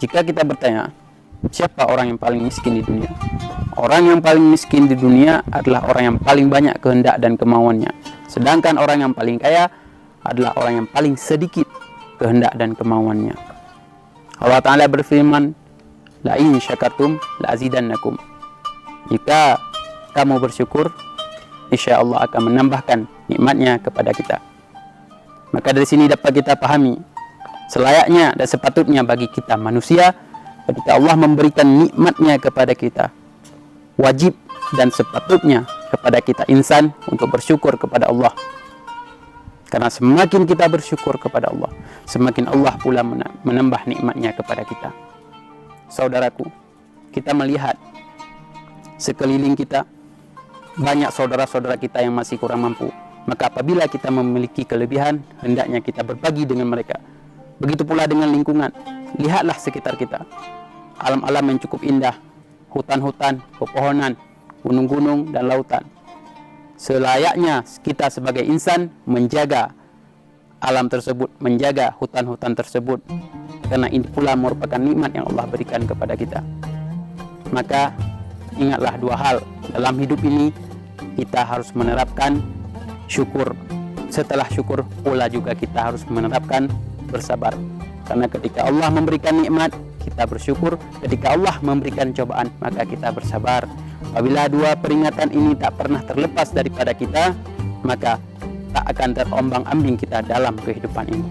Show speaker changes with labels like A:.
A: Jika kita bertanya, siapa orang yang paling miskin di dunia? Orang yang paling miskin di dunia adalah orang yang paling banyak kehendak dan kemauannya. Sedangkan orang yang paling kaya adalah orang yang paling sedikit kehendak dan kemauannya. Allah Ta'ala berfirman, la in syakartum la azidannakum. Jika kamu bersyukur, insya Allah akan menambahkan nikmatnya kepada kita. Maka dari sini dapat kita pahami, selayaknya dan sepatutnya bagi kita manusia, ketika Allah memberikan nikmatnya kepada kita, wajib dan sepatutnya kepada kita insan untuk bersyukur kepada Allah. Karena semakin kita bersyukur kepada Allah, semakin Allah pula menambah nikmatnya kepada kita. Saudaraku, kita melihat sekeliling kita banyak saudara-saudara kita yang masih kurang mampu. Maka apabila kita memiliki kelebihan, hendaknya kita berbagi dengan mereka. Begitu pula dengan lingkungan. Lihatlah sekitar kita, alam-alam yang cukup indah, hutan-hutan, pepohonan, gunung-gunung, dan lautan. Selayaknya kita sebagai insan menjaga alam tersebut, menjaga hutan-hutan tersebut, karena ini pula merupakan nikmat yang Allah berikan kepada kita. Maka ingatlah dua hal dalam hidup ini, kita harus menerapkan syukur. Setelah syukur pula juga kita harus menerapkan bersabar. Karena ketika Allah memberikan nikmat, kita bersyukur. Ketika Allah memberikan cobaan, maka kita bersabar. Apabila dua peringatan ini tak pernah terlepas daripada kita, maka tak akan terombang-ambing kita dalam kehidupan ini.